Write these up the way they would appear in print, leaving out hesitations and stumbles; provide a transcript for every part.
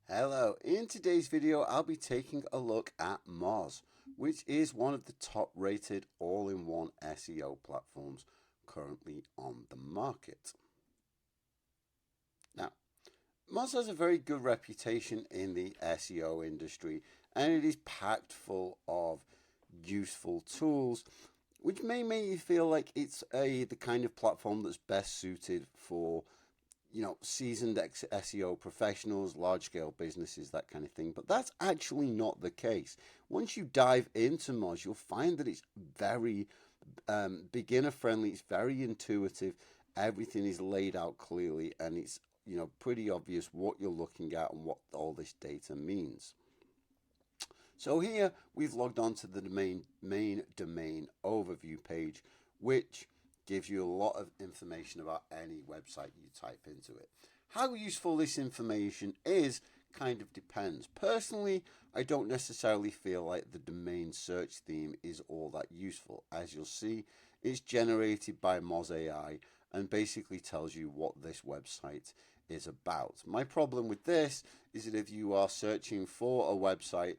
Hello, in today's video I'll be taking a look at MOZ, which is one of the top rated all-in-one SEO platforms currently on the market. Now, MOZ has a very good reputation in the SEO industry and it is packed full of useful tools which may make you feel like it's the kind of platform that's best suited for seasoned SEO professionals, large scale businesses, that kind of thing. But that's actually not the case. Once you dive into Moz, you'll find that it's very beginner friendly, it's very intuitive, everything is laid out clearly, and it's pretty obvious what you're looking at and what all this data means. So here we've logged on to the main domain overview page, which gives you a lot of information about any website you type into it. How useful this information is kind of depends. Personally, I don't necessarily feel like the domain search theme is all that useful. As you'll see, it's generated by MOZ AI and basically tells you what this website is about. My problem with this is that if you are searching for a website,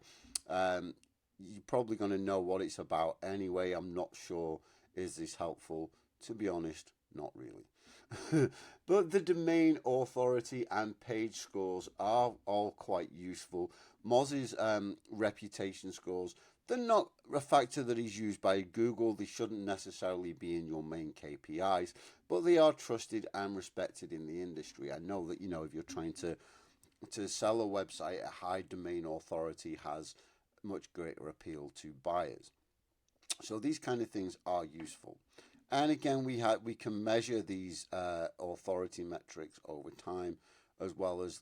you're probably going to know what it's about anyway. I'm not sure, is this helpful? To be honest, not really. But the domain authority and page scores are all quite useful. Moz's reputation scores, they're not a factor that is used by Google. They shouldn't necessarily be in your main KPIs, but they are trusted and respected in the industry. I know that, if you're trying to sell a website, a high domain authority has much greater appeal to buyers. So these kind of things are useful. And again, we can measure these authority metrics over time, as well as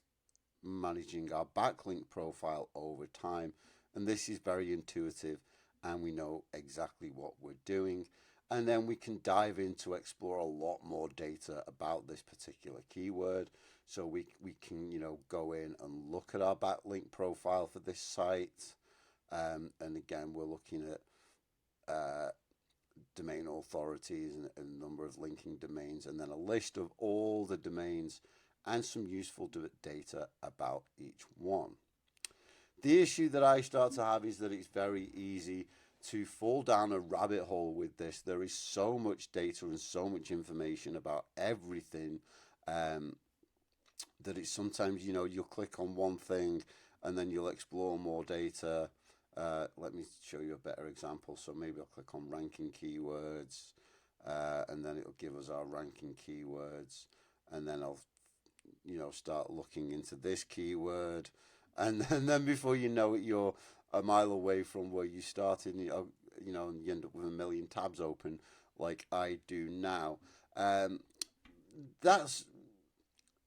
managing our backlink profile over time. And this is very intuitive, and we know exactly what we're doing. And then we can dive in to explore a lot more data about this particular keyword. So we can go in and look at our backlink profile for this site. And again, we're looking at domain authorities and number of linking domains, and then a list of all the domains and some useful data about each one. The issue that I start to have is that it's very easy to fall down a rabbit hole with this. There is so much data and so much information about everything that it's sometimes, you'll click on one thing and then you'll explore more data. Let me show you a better example. So maybe I'll click on ranking keywords, and then it'll give us our ranking keywords, and then I'll start looking into this keyword, and then before you know it, you're a mile away from where you started, and you end up with a million tabs open like I do now. That's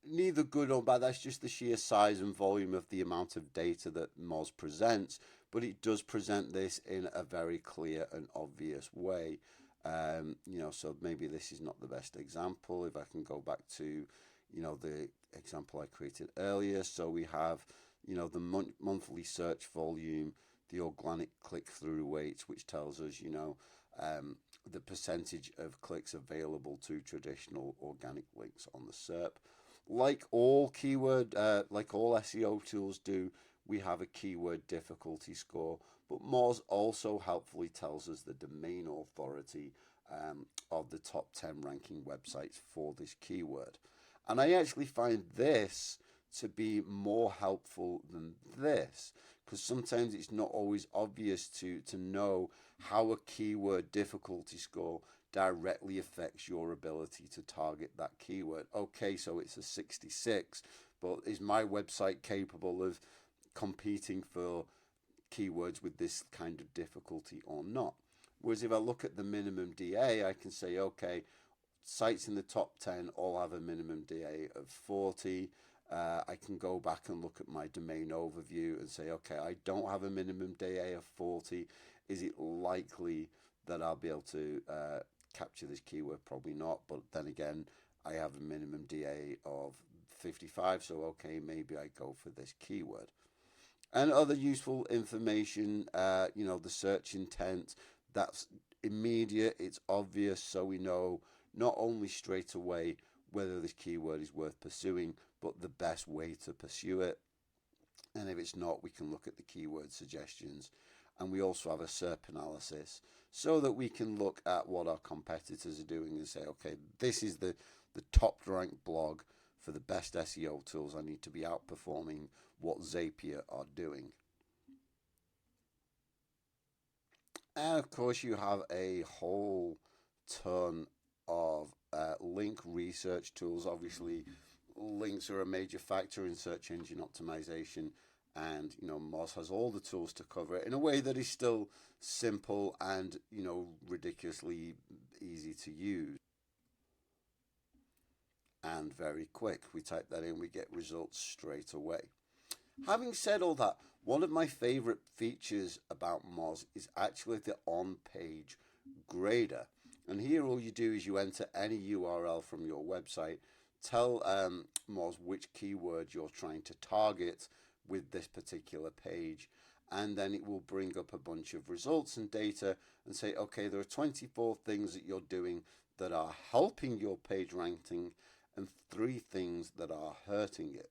neither good or bad. That's just the sheer size and volume of the amount of data that MOZ presents, but it does present this in a very clear and obvious way. So maybe this is not the best example. If I can go back to, the example I created earlier. So we have, the monthly search volume, the organic click-through rates, which tells us, the percentage of clicks available to traditional organic links on the SERP. Like all SEO tools do, we have a keyword difficulty score, but MOZ also helpfully tells us the domain authority of the top 10 ranking websites for this keyword. And I actually find this to be more helpful than this, because sometimes it's not always obvious to know how a keyword difficulty score directly affects your ability to target that keyword. Okay, so it's a 66, but is my website capable of competing for keywords with this kind of difficulty or not? Whereas if I look at the minimum DA, I can say, okay, sites in the top 10 all have a minimum DA of 40. I can go back and look at my domain overview and say, okay, I don't have a minimum DA of 40. Is it likely that I'll be able to capture this keyword? Probably not. But then again, I have a minimum DA of 55. So, okay, maybe I go for this keyword. And other useful information, the search intent, that's immediate, it's obvious, so we know not only straight away whether this keyword is worth pursuing, but the best way to pursue it. And if it's not, we can look at the keyword suggestions. And we also have a SERP analysis so that we can look at what our competitors are doing and say, okay, this is the top ranked blog for the best SEO tools. I need to be outperforming what Zapier are doing. And of course, you have a whole ton of link research tools. Obviously, links are a major factor in search engine optimization, and Moz has all the tools to cover it in a way that is still simple and ridiculously easy to use and very quick. We type that in, we get results straight away. Having said all that, one of my favorite features about Moz is actually the on-page grader. And here all you do is you enter any URL from your website, tell Moz which keyword you're trying to target with this particular page, and then it will bring up a bunch of results and data and say, okay, there are 24 things that you're doing that are helping your page ranking and 3 things that are hurting it.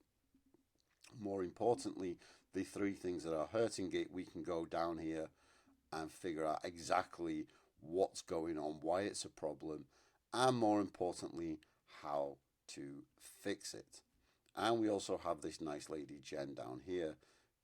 More importantly, the 3 things that are hurting it, we can go down here and figure out exactly what's going on, why it's a problem, and more importantly, how to fix it. And we also have this nice lady Jen down here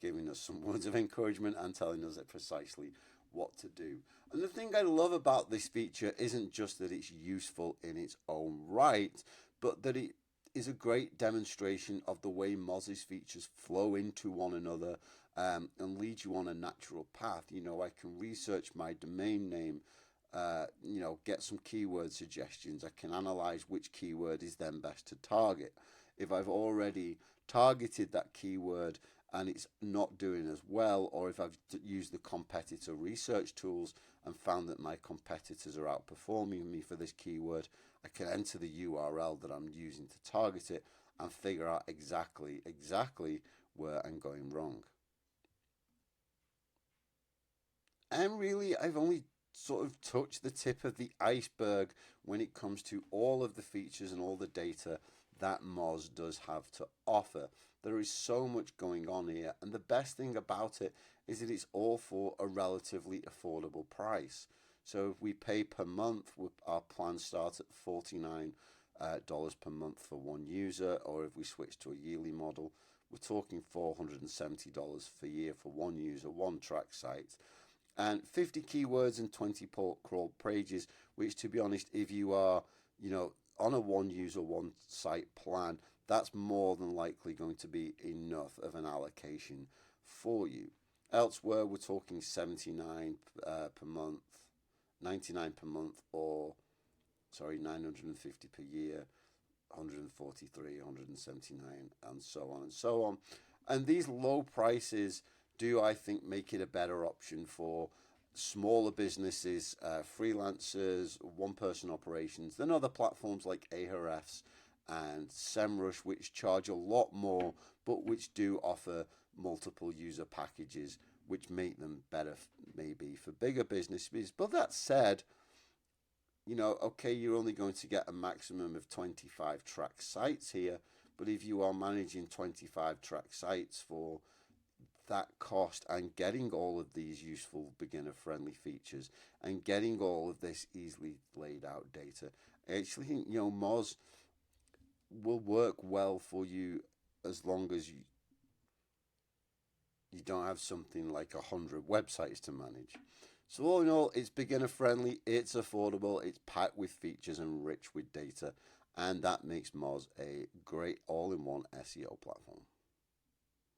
giving us some words of encouragement and telling us precisely what to do. And the thing I love about this feature isn't just that it's useful in its own right, but that it is a great demonstration of the way Moz's features flow into one another and lead you on a natural path. I can research my domain name, get some keyword suggestions. I can analyze which keyword is then best to target. If I've already targeted that keyword and it's not doing as well, or if I've used the competitor research tools and found that my competitors are outperforming me for this keyword, I can enter the URL that I'm using to target it and figure out exactly where I'm going wrong. And really, I've only sort of touched the tip of the iceberg when it comes to all of the features and all the data that Moz does have to offer. There is so much going on here, and the best thing about it is that it's all for a relatively affordable price. So if we pay per month, our plan starts at $49 per month for one user, or if we switch to a yearly model, we're talking $470 per year for one user, one track site, and 50 keywords and 20 crawl pages, which, to be honest, if you are, on a one user, one site plan, that's more than likely going to be enough of an allocation for you. Elsewhere, we're talking 79 per month, 99 per month, or 950 per year, 143, 179, and so on and so on. And these low prices do, I think, make it a better option for smaller businesses, freelancers, one-person operations than other platforms like Ahrefs and SEMrush, which charge a lot more, but which do offer multiple user packages, which make them better maybe for bigger businesses. But that said, okay, you're only going to get a maximum of 25 track sites here, but if you are managing 25 track sites for that cost and getting all of these useful beginner-friendly features and getting all of this easily laid out data, I actually think Moz will work well for you as long as you don't have something like 100 websites to manage. So all in all, it's beginner-friendly, it's affordable, it's packed with features and rich with data, and that makes Moz a great all-in-one SEO platform.